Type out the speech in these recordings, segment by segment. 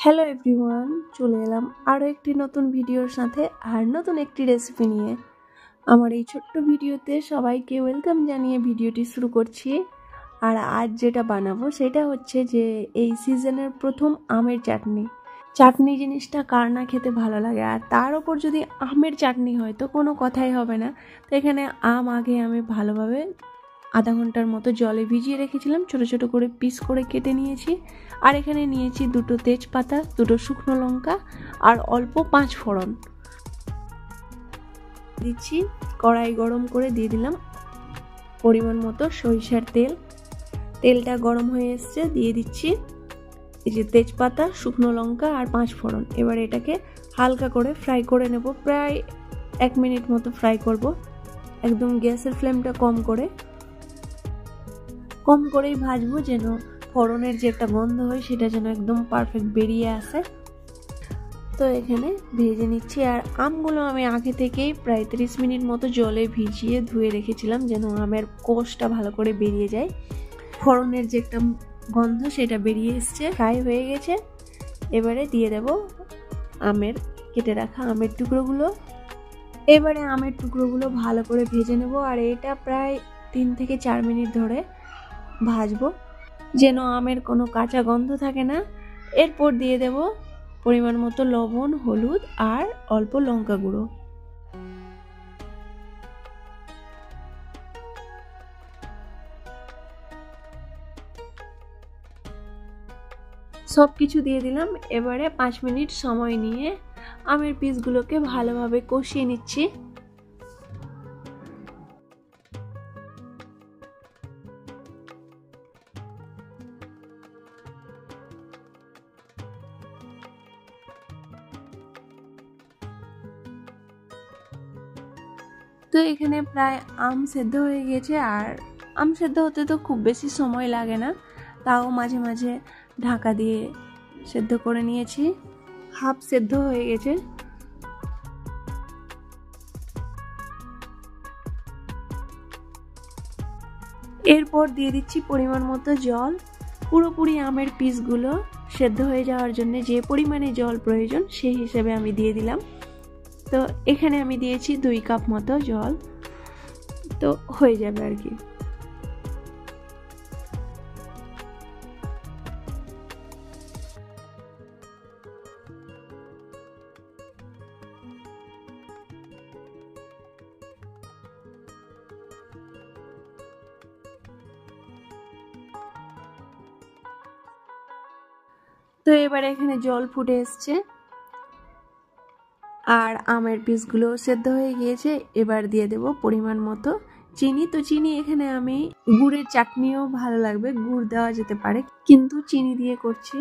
Hello everyone, চলে এলাম আরও একটি নতুন ভিডিওর সাথে আর নতুন একটি রেসিপি নিয়ে। আমার এই ছোট্ট ভিডিওতে সবাইকে ওয়েলকাম জানিয়ে ভিডিওটি শুরু করছি। আর আজ যেটা বানাবো সেটা হচ্ছে যে এই সিজনের প্রথম আমের চাটনি। চাটনি জিনিসটা কার না খেতে ভালো লাগে, আর তার ওপর যদি আমের চাটনি হয় তো কোনো কথাই হবে না। তো এখানে আগে আমি ভালোভাবে আধা ঘন্টার মতো জলে ভিজিয়ে রেখেছিলাম, ছোট ছোট করে পিস করে কেটে নিয়েছি। আর এখানে নিয়েছি দুটো তেজপাতা, দুটো শুকনো লঙ্কা আর অল্প 5 ফোড়ন দিচ্ছি। কড়াই গরম করে দিয়ে দিলাম পরিমাণ মতো সরিষার তেল। তেলটা গরম হয়ে এসছে, দিয়ে দিচ্ছি এই যে তেজপাতা, শুকনো লঙ্কা আর 5 ফোড়ন। এবার এটাকে হালকা করে ফ্রাই করে নেব, প্রায় 1 মিনিট মতো ফ্রাই করব। একদম গ্যাসের ফ্লেমটা কম করেই ভাজবো, যেন ফোড়নের যে একটা গন্ধ হয় সেটা যেন একদম পারফেক্ট বেরিয়ে আসে। তো এখানে ভেজে নিচ্ছি। আর আমগুলো আমি আগে থেকেই প্রায় 30 মিনিট মতো জলে ভিজিয়ে ধুয়ে রেখেছিলাম, যেন আমের কোষটা ভালো করে বেরিয়ে যায়। ফোড়নের যে একটা গন্ধ সেটা বেরিয়ে এসছে, ফ্রাই হয়ে গেছে। এবারে দিয়ে দেব কেটে রাখা আমের টুকরোগুলো। এবারে আমের টুকরোগুলো ভালো করে ভেজে নেব, আর এটা প্রায় 3 থেকে 4 মিনিট ধরে ভাজবো, যেন আমের কোনো কাঁচা গন্ধ থাকে না। এরপর দিয়ে দেব পরিমাণ মতো লবণ, হলুদ আর অল্প লঙ্কা গুঁড়ো। সব কিছু দিয়ে দিলাম। এবারে 5 মিনিট সময় নিয়ে আমের পিসগুলোকে ভালোভাবে কষিয়ে নিচ্ছি। তো এখানে প্রায় আম সেদ্ধ হয়ে গেছে, আর আম সেদ্ধ হতে তো খুব বেশি সময় লাগে না, তাও মাঝে মাঝে ঢাকা দিয়ে সেদ্ধ করে নিয়েছি। হাফ সেদ্ধ হয়ে গেছে। এরপর দিয়ে দিচ্ছি পরিমাণ মতো জল। পুরোপুরি আমের পিসগুলো সেদ্ধ হয়ে যাওয়ার জন্য যে পরিমাণে জল প্রয়োজন সেই হিসেবে আমি দিয়ে দিলাম। তো এখানে আমি দিয়েছি 2 কাপ মতো জল, তো হয়ে যাবে আর কি। তো এবারে এখানে জল ফুটে এসছে আর আমের পিসগুলো সেদ্ধ হয়ে গিয়েছে। এবার দিয়ে দেব পরিমাণ মতো চিনি। তো চিনি এখানে আমি গুড়ের চাটনিও ভালো লাগবে, গুড় দেওয়া যেতে পারে, কিন্তু চিনি দিয়ে করছি।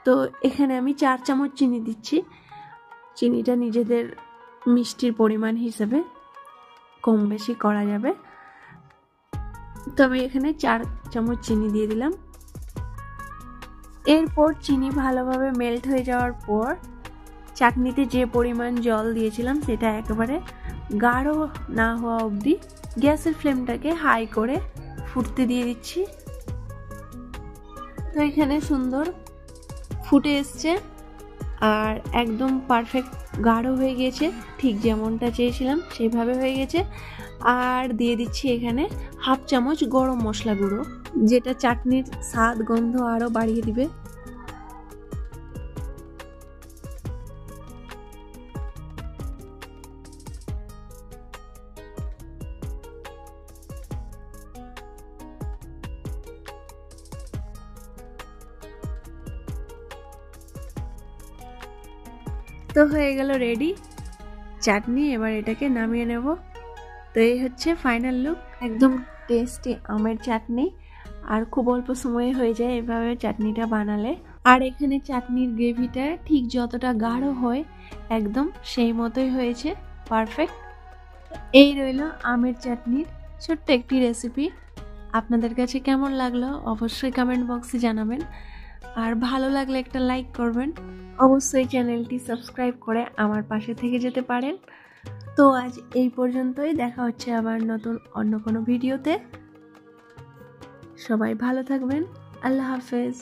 তো এখানে আমি 4 চামচ চিনি দিচ্ছি। চিনিটা নিজেদের মিষ্টির পরিমাণ হিসেবে কম বেশি করা যাবে। তবে এখানে 4 চামচ চিনি দিয়ে দিলাম। এরপর চিনি ভালোভাবে মেল্ট হয়ে যাওয়ার পর চাটনিতে যে পরিমাণ জল দিয়েছিলাম সেটা একেবারে গাঢ় না হওয়া অবধি গ্যাসের ফ্লেমটাকে হাই করে ফুটতে দিয়ে দিচ্ছি। তো এখানে সুন্দর ফুটে এসছে আর একদম পারফেক্ট গাঢ় হয়ে গেছে, ঠিক যেমনটা চেয়েছিলাম সেইভাবে হয়ে গেছে। আর দিয়ে দিচ্ছি এখানে হাফ চামচ গরম মশলা গুঁড়ো, যেটা চাটনির স্বাদ গন্ধ আরও বাড়িয়ে দিবে। তো হয়ে গেল রেডি চাটনি। এবার এটাকে নামিয়ে নেব। তো এই হচ্ছে ফাইনাল লুক, একদম টেস্টি আমের চাটনি। আর খুব অল্প সময়ে হয়ে যায় এভাবে চাটনিটা বানালে। আর এখানে চাটনির গ্রেভিটা ঠিক যতটা গাঢ় হয় একদম সেই মতোই হয়েছে, পারফেক্ট। এই রইল আমের চাটনির ছোট্ট একটি রেসিপি। আপনাদের কাছে কেমন লাগলো অবশ্যই কমেন্ট বক্সে জানাবেন, আর ভালো লাগলে একটা লাইক করবেন। অবশ্যই চ্যানেলটি সাবস্ক্রাইব করে আমার পাশে থেকে যেতে পারেন। তো আজ এই পর্যন্তই, দেখা হচ্ছে আবার নতুন অন্য কোনো ভিডিওতে। সবাই ভালো থাকবেন। আল্লাহ হাফেজ।